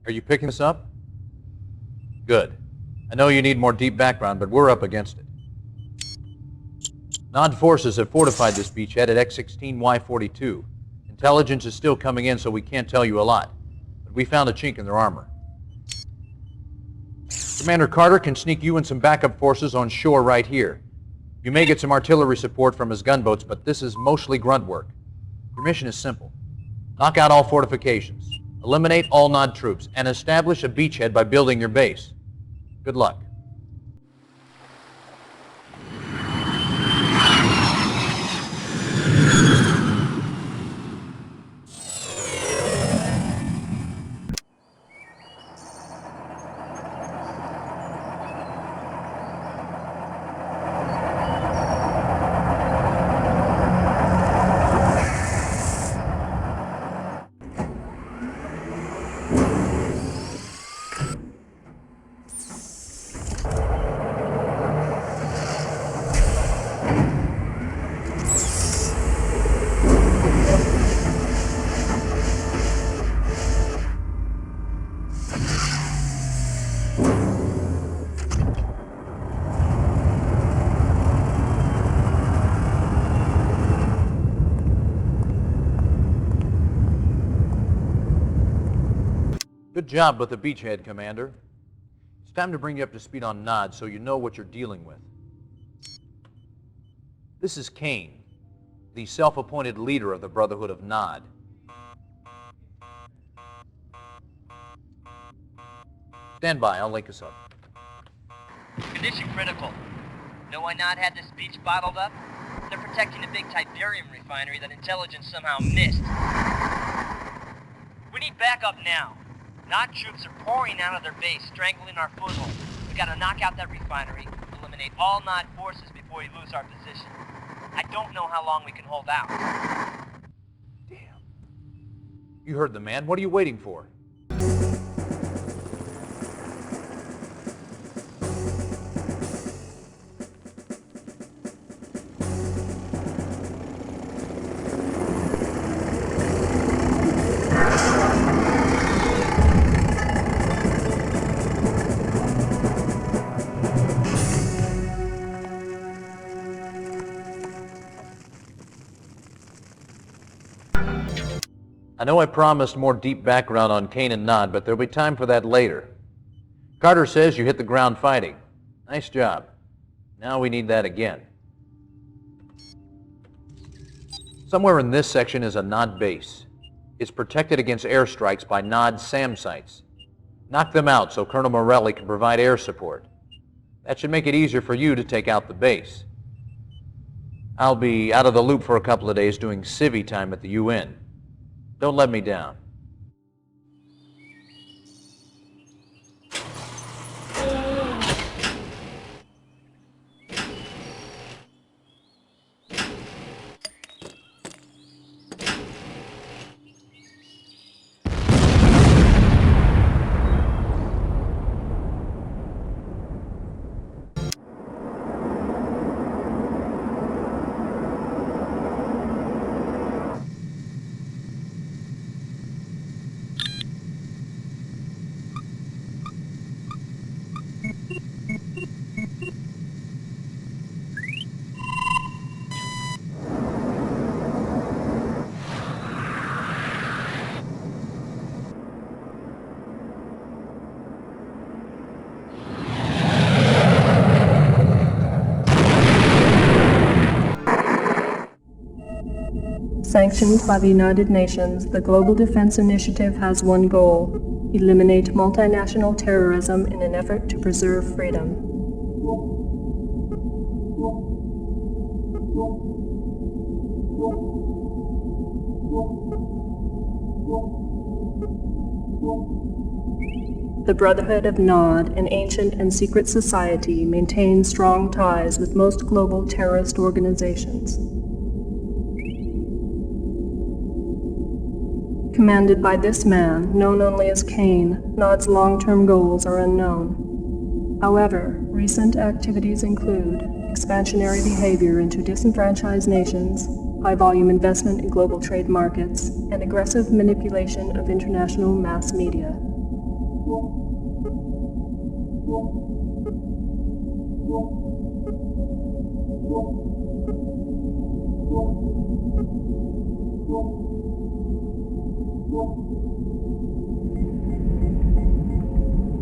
Are you picking this up? Good. I know you need more deep background, but we're up against it. Nod forces have fortified this beachhead at X-16Y42. Intelligence is still coming in, so we can't tell you a lot. But we found a chink in their armor. Commander Carter can sneak you and some backup forces on shore right here. You may get some artillery support from his gunboats, but this is mostly grunt work. Your mission is simple. Knock out all fortifications, eliminate all Nod troops, and establish a beachhead by building your base. Good luck. Good job with the beachhead, Commander. It's time to bring you up to speed on Nod so you know what you're dealing with. This is Kane, the self-appointed leader of the Brotherhood of Nod. Stand by, I'll link us up. Condition critical. Know why Nod had this beach bottled up? They're protecting a big Tiberium refinery that intelligence somehow missed. We need backup now. Nod troops are pouring out of their base, strangling our foothold. We gotta knock out that refinery, eliminate all Nod forces before we lose our position. I don't know how long we can hold out. Damn. You heard the man. What are you waiting for? I know I promised more deep background on Kane and Nod, but there'll be time for that later. Carter says you hit the ground fighting. Nice job. Now we need that again. Somewhere in this section is a Nod base. It's protected against airstrikes by Nod SAM sites. Knock them out so Colonel Morelli can provide air support. That should make it easier for you to take out the base. I'll be out of the loop for a couple of days doing civvy time at the UN. Don't let me down. Sanctioned by the United Nations, the Global Defense Initiative has one goal: eliminate multinational terrorism in an effort to preserve freedom. The Brotherhood of Nod, an ancient and secret society, maintains strong ties with most global terrorist organizations. Commanded by this man, known only as Kane, Nod's long-term goals are unknown. However, recent activities include expansionary behavior into disenfranchised nations, high-volume investment in global trade markets, and aggressive manipulation of international mass media.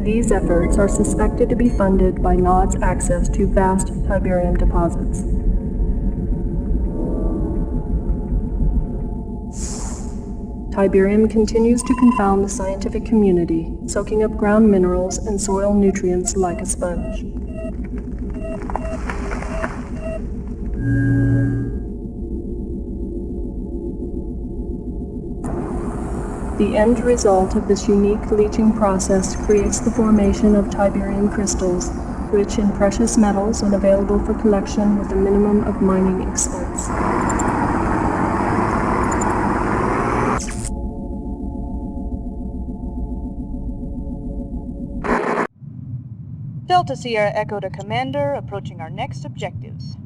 These efforts are suspected to be funded by Nod's access to vast Tiberium deposits. Tiberium continues to confound the scientific community, soaking up ground minerals and soil nutrients like a sponge. The end result of this unique leaching process creates the formation of Tiberium crystals, rich in precious metals and available for collection with a minimum of mining expense. Delta Sierra Echo to Commander, approaching our next objectives.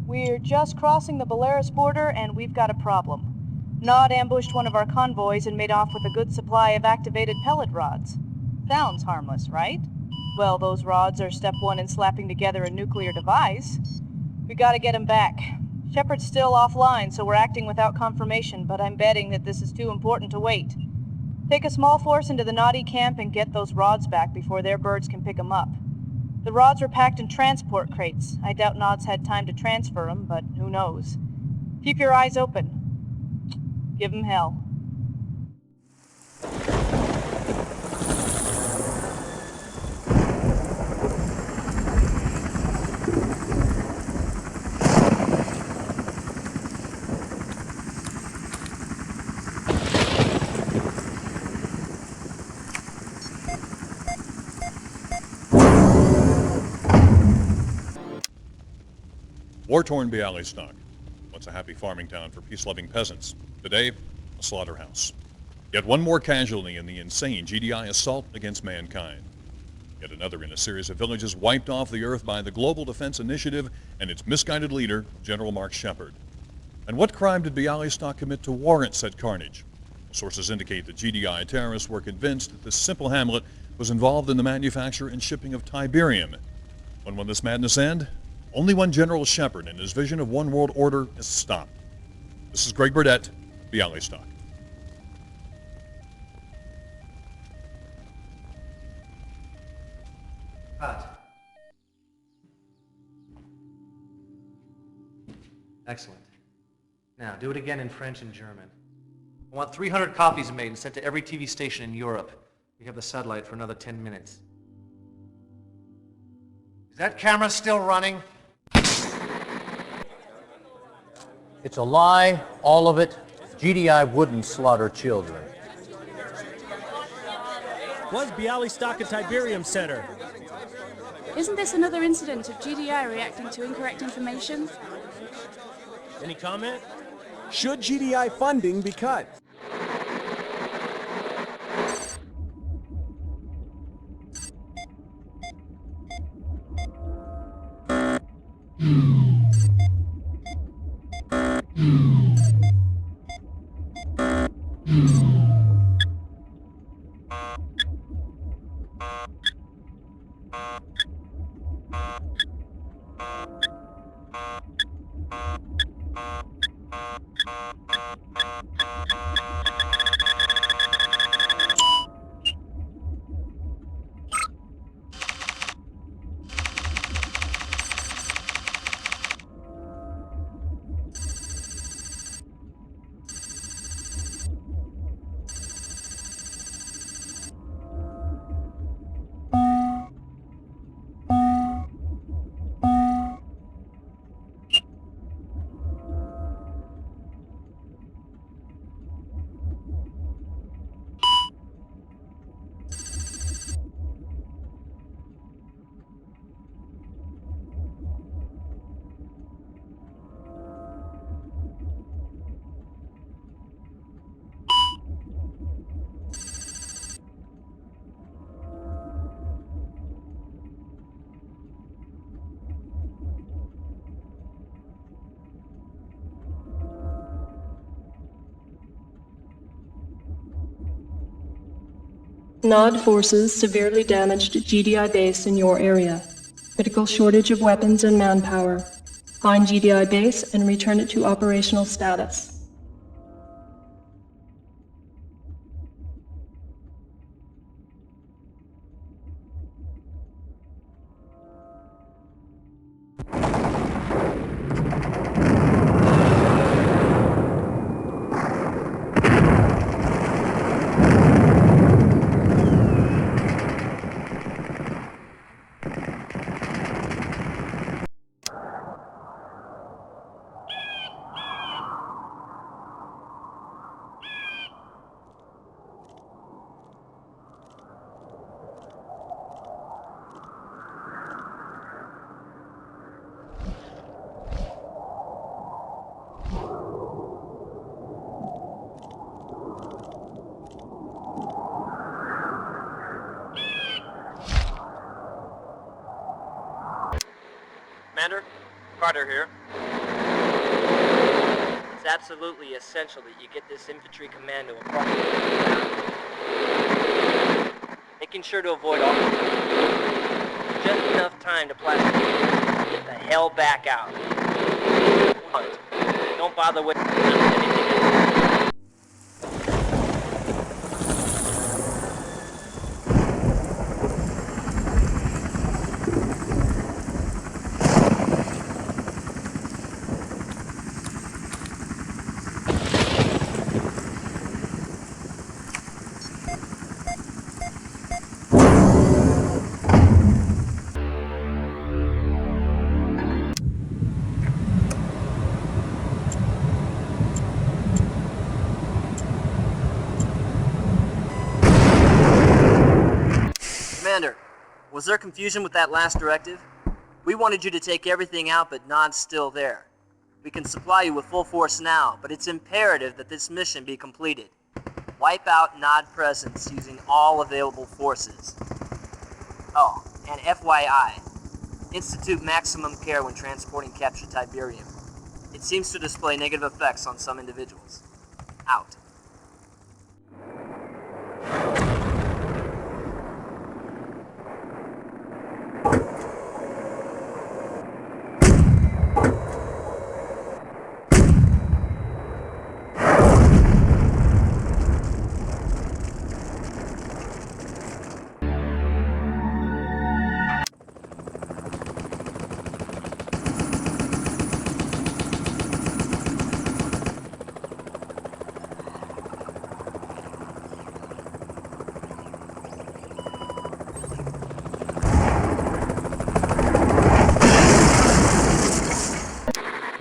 We're just crossing the Belarus border and we've got a problem. Nod ambushed one of our convoys and made off with a good supply of activated pellet rods. Sounds harmless, right? Well, those rods are step one in slapping together a nuclear device. We gotta get him back. Shepard's still offline, so we're acting without confirmation, but I'm betting that this is too important to wait. Take a small force into the Noddy camp and get those rods back before their birds can pick them up. The rods were packed in transport crates. I doubt Nod's had time to transfer them, but who knows. Keep your eyes open. Give him hell. War-torn Bialystok, once a happy farming town for peace-loving peasants. Today, a slaughterhouse. Yet one more casualty in the insane GDI assault against mankind. Yet another in a series of villages wiped off the earth by the Global Defense Initiative and its misguided leader, General Mark Shepard. And what crime did Bialystok commit to warrant said carnage? Sources indicate that GDI terrorists were convinced that this simple hamlet was involved in the manufacture and shipping of Tiberium. When will this madness end? Only when General Shepard and his vision of one world order is stopped. This is Greg Burdett, Bialystok. Cut. Excellent. Now, do it again in French and German. I want 300 copies made and sent to every TV station in Europe. We have the satellite for another 10 minutes. Is that camera still running? It's a lie, all of it. GDI wouldn't slaughter children. Was Bialystok a Tiberium center? Isn't this another incident of GDI reacting to incorrect information? Any comment? Should GDI funding be cut? Nod forces severely damaged GDI base in your area. Critical shortage of weapons and manpower. Find GDI base and return it to operational status. Commander, Carter here. It's absolutely essential that you get this infantry commando across the making sure to avoid all just enough time to plastic get the hell back out. Don't bother with anything else. Commander, was there confusion with that last directive? We wanted you to take everything out, but Nod's still there. We can supply you with full force now, but it's imperative that this mission be completed. Wipe out Nod presence using all available forces. Oh, and FYI, institute maximum care when transporting captured Tiberium. It seems to display negative effects on some individuals. Out.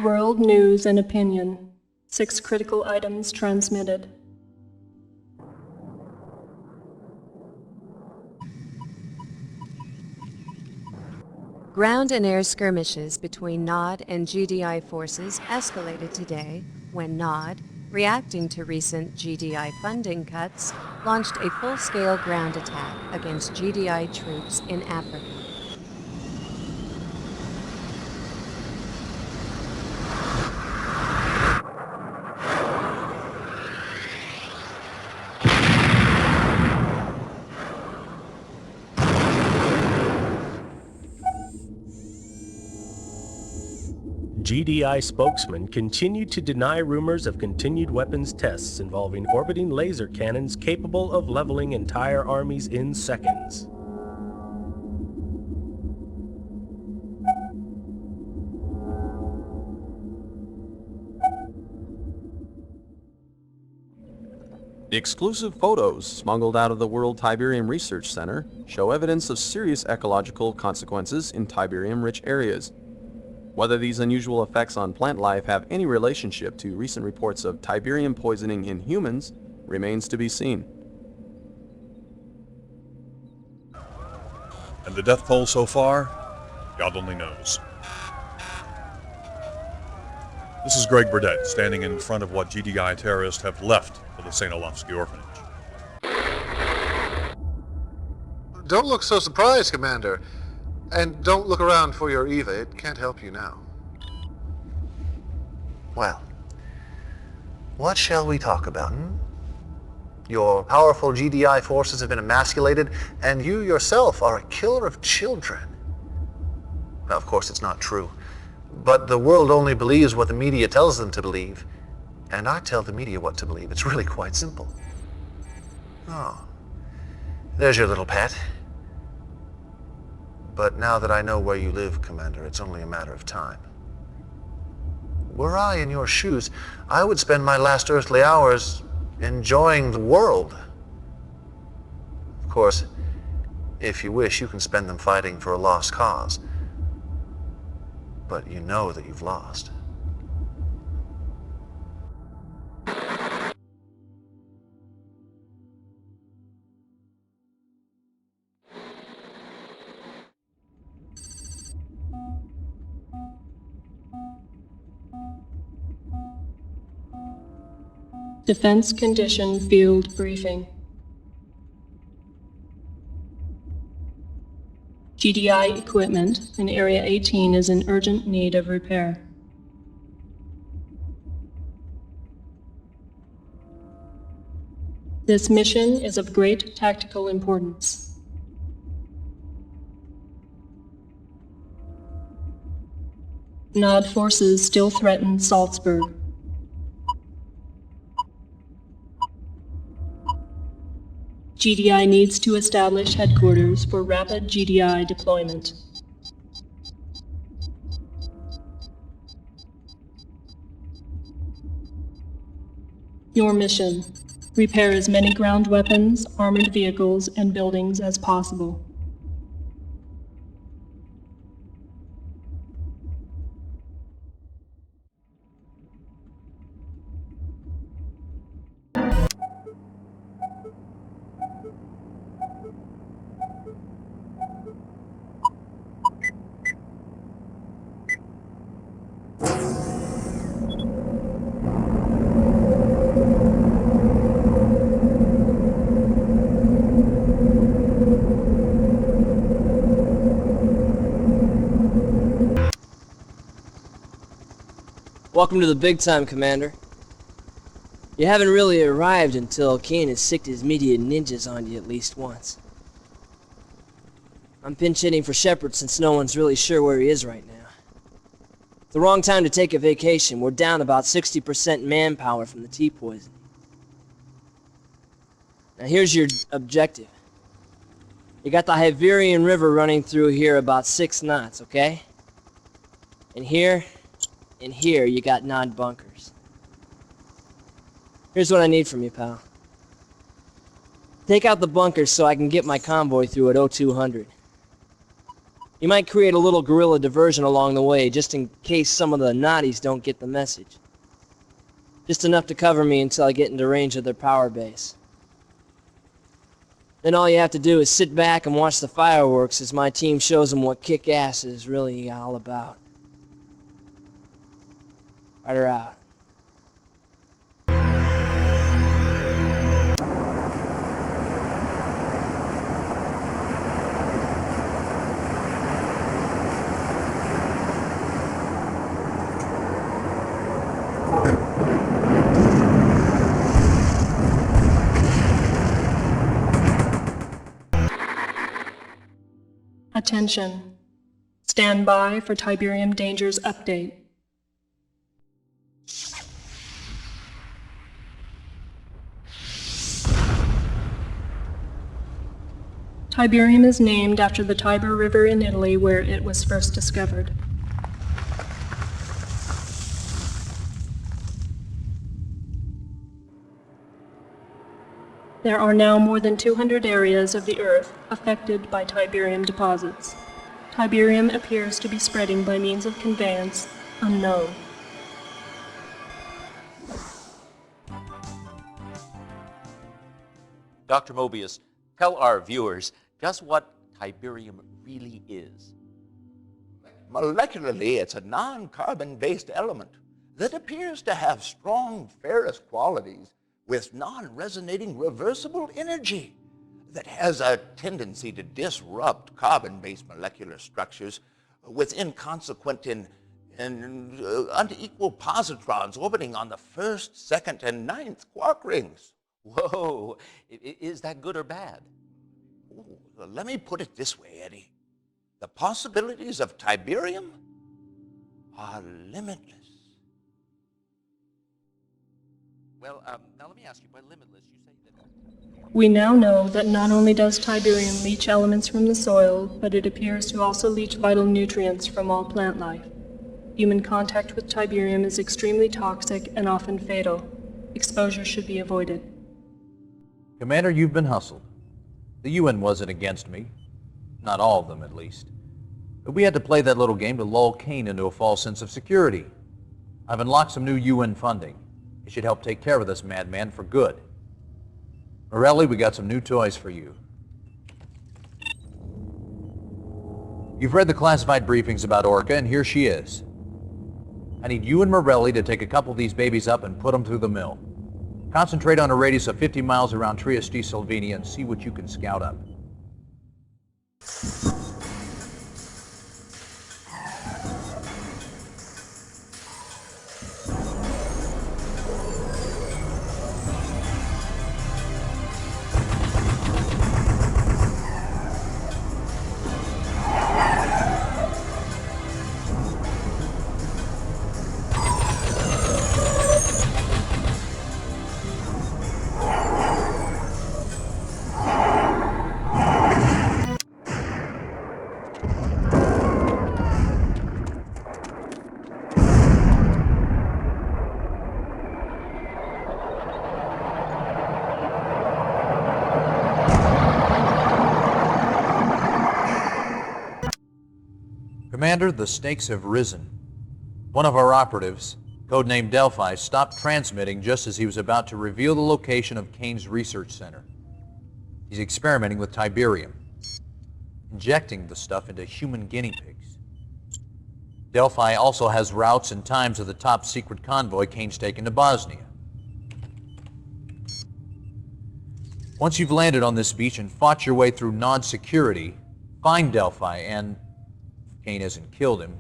World news and opinion. 6 critical items transmitted. Ground and air skirmishes between Nod and GDI forces escalated today when Nod, reacting to recent GDI funding cuts, launched a full-scale ground attack against GDI troops in Africa. GDI spokesman continued to deny rumors of continued weapons tests involving orbiting laser cannons capable of leveling entire armies in seconds. The exclusive photos smuggled out of the World Tiberium Research Center show evidence of serious ecological consequences in Tiberium-rich areas. Whether these unusual effects on plant life have any relationship to recent reports of Tiberium poisoning in humans remains to be seen. And the death toll so far? God only knows. This is Greg Burdett, standing in front of what GDI terrorists have left of the St. Olafsky orphanage. Don't look so surprised, Commander. And don't look around for your Eva. It can't help you now. Well, what shall we talk about, Your powerful GDI forces have been emasculated, and you yourself are a killer of children. Now, of course, it's not true. But the world only believes what the media tells them to believe. And I tell the media what to believe. It's really quite simple. Oh, there's your little pet. But now that I know where you live, Commander, it's only a matter of time. Were I in your shoes, I would spend my last earthly hours enjoying the world. Of course, if you wish, you can spend them fighting for a lost cause. But you know that you've lost. Defense Condition Field Briefing. GDI equipment in Area 18 is in urgent need of repair. This mission is of great tactical importance. Nod forces still threaten Salzburg. GDI needs to establish headquarters for rapid GDI deployment. Your mission: repair as many ground weapons, armored vehicles, and buildings as possible. Welcome to the big time, Commander. You haven't really arrived until Kane has sicked his media ninjas on you at least once. I'm pinch hitting for Shepard since no one's really sure where he is right now. It's the wrong time to take a vacation. We're down about 60% manpower from the T-poisoning. Now here's your objective. You got the Iberian River running through here about 6 knots, okay? And here you got Nod bunkers. Here's what I need from you, pal. Take out the bunkers so I can get my convoy through at 0200. You might create a little guerrilla diversion along the way, just in case some of the Noddies don't get the message. Just enough to cover me until I get into range of their power base. Then all you have to do is sit back and watch the fireworks as my team shows them what kick-ass is really all about. Rider out. Attention. Stand by for Tiberium Dangers update. Tiberium is named after the Tiber River in Italy where it was first discovered. There are now more than 200 areas of the Earth affected by Tiberium deposits. Tiberium appears to be spreading by means of conveyance unknown. Dr. Mobius, tell our viewers just what Tiberium really is. Molecularly, it's a non-carbon-based element that appears to have strong ferrous qualities with non-resonating reversible energy that has a tendency to disrupt carbon-based molecular structures with inconsequent and unequal positrons orbiting on the first, second, and ninth quark rings. Whoa, is that good or bad? Ooh, let me put it this way, Eddie. The possibilities of Tiberium are limitless. Well, now let me ask you, by limitless, you say that... We now know that not only does Tiberium leach elements from the soil, but it appears to also leach vital nutrients from all plant life. Human contact with Tiberium is extremely toxic and often fatal. Exposure should be avoided. Commander, you've been hustled. The UN wasn't against me. Not all of them, at least. But we had to play that little game to lull Kane into a false sense of security. I've unlocked some new UN funding. It should help take care of this madman for good. Morelli, we got some new toys for you. You've read the classified briefings about Orca, and here she is. I need you and Morelli to take a couple of these babies up and put them through the mill. Concentrate on a radius of 50 miles around Trieste, Slovenia, and see what you can scout up. Commander, the stakes have risen. One of our operatives, codenamed Delphi, stopped transmitting just as he was about to reveal the location of Kane's research center. He's experimenting with Tiberium, injecting the stuff into human guinea pigs. Delphi also has routes and times of the top secret convoy Kane's taken to Bosnia. Once you've landed on this beach and fought your way through Nod security, find Delphi and, if Kane hasn't killed him,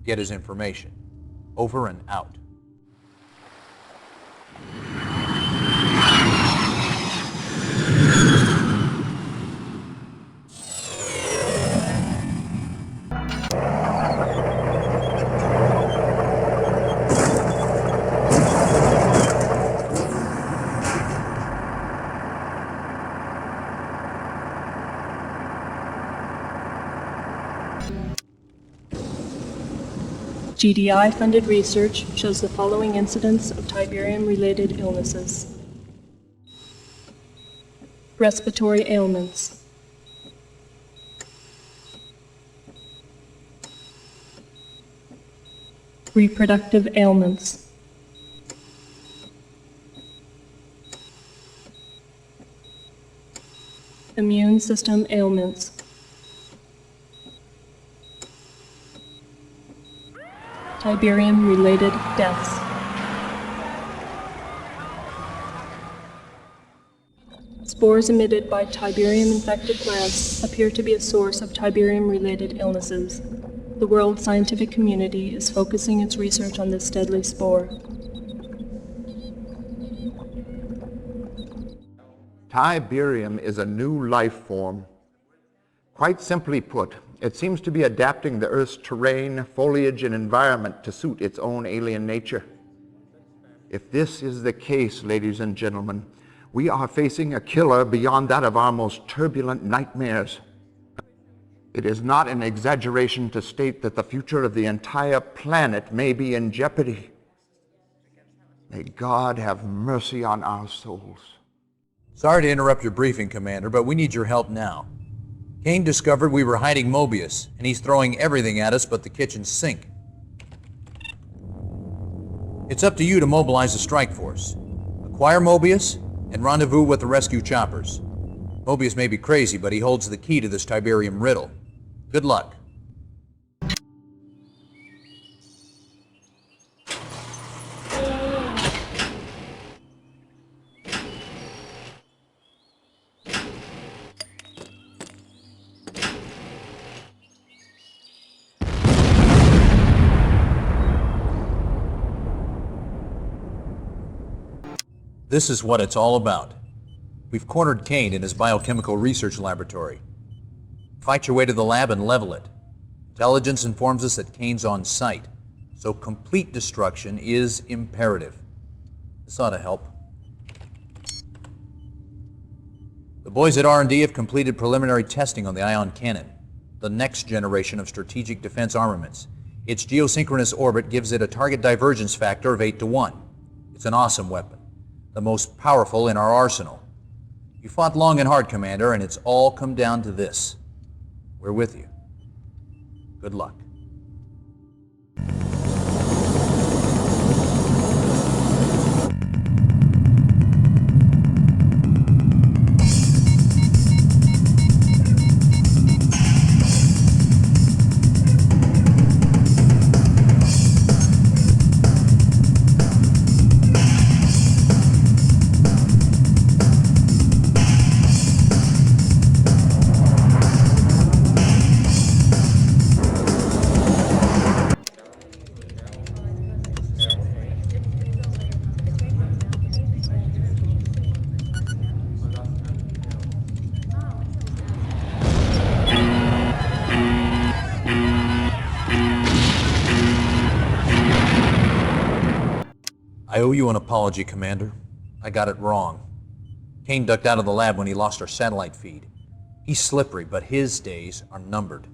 get his information. Over and out. GDI-funded research shows the following incidents of Tiberium-related illnesses. Respiratory ailments. Reproductive ailments. Immune system ailments. Tiberium-related deaths. Spores emitted by Tiberium-infected plants appear to be a source of Tiberium-related illnesses. The world scientific community is focusing its research on this deadly spore. Tiberium is a new life form. Quite simply put, it seems to be adapting the Earth's terrain, foliage, and environment to suit its own alien nature. If this is the case, ladies and gentlemen, we are facing a killer beyond that of our most turbulent nightmares. It is not an exaggeration to state that the future of the entire planet may be in jeopardy. May God have mercy on our souls. Sorry to interrupt your briefing, Commander, but we need your help now. Kane discovered we were hiding Mobius, and he's throwing everything at us but the kitchen sink. It's up to you to mobilize the strike force. Acquire Mobius, and rendezvous with the rescue choppers. Mobius may be crazy, but he holds the key to this Tiberium riddle. Good luck. This is what it's all about. We've cornered Kane in his biochemical research laboratory. Fight your way to the lab and level it. Intelligence informs us that Kane's on site, so complete destruction is imperative. This ought to help. The boys at R&D have completed preliminary testing on the ion cannon, the next generation of strategic defense armaments. Its geosynchronous orbit gives it a target divergence factor of 8 to 1. It's an awesome weapon, the most powerful in our arsenal. You fought long and hard, Commander, and it's all come down to this. We're with you. Good luck. I owe you an apology, Commander. I got it wrong. Kane ducked out of the lab when he lost our satellite feed. He's slippery, but his days are numbered.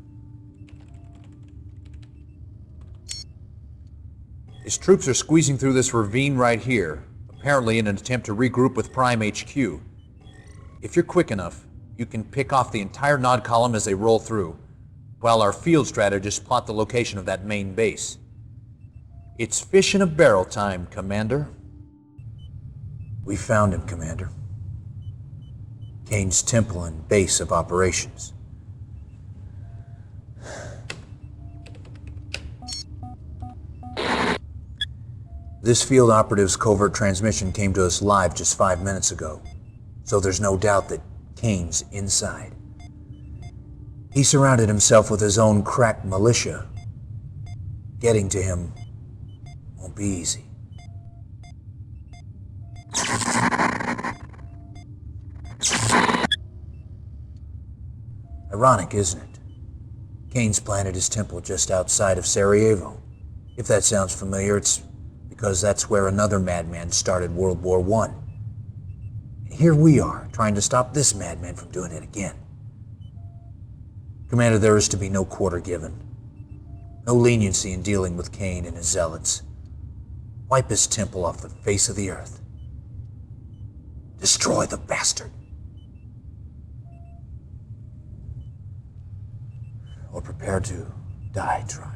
His troops are squeezing through this ravine right here, apparently in an attempt to regroup with Prime HQ. If you're quick enough, you can pick off the entire Nod column as they roll through, while our field strategists plot the location of that main base. It's fish in a barrel time, Commander. We found him, Commander. Kane's temple and base of operations. This field operative's covert transmission came to us live just 5 minutes ago, so there's no doubt that Kane's inside. He surrounded himself with his own crack militia. Getting to him won't be easy. Ironic, isn't it? Kane's planted his temple just outside of Sarajevo. If that sounds familiar, it's because that's where another madman started World War I. And here we are, trying to stop this madman from doing it again. Commander, there is to be no quarter given. No leniency in dealing with Kane and his zealots. Wipe his temple off the face of the earth. Destroy the bastard. Or prepare to die trying.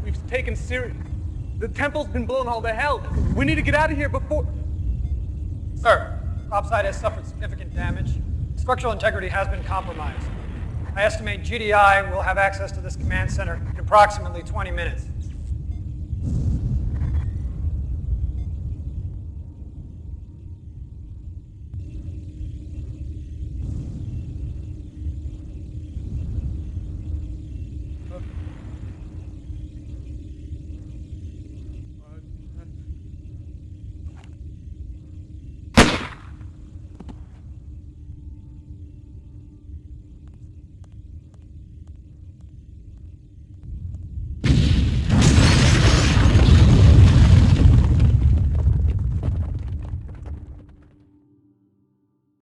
We've taken serious. The temple's been blown all to hell. We need to get out of here before... Sir, topside has suffered significant damage. Structural integrity has been compromised. I estimate GDI will have access to this command center in approximately 20 minutes.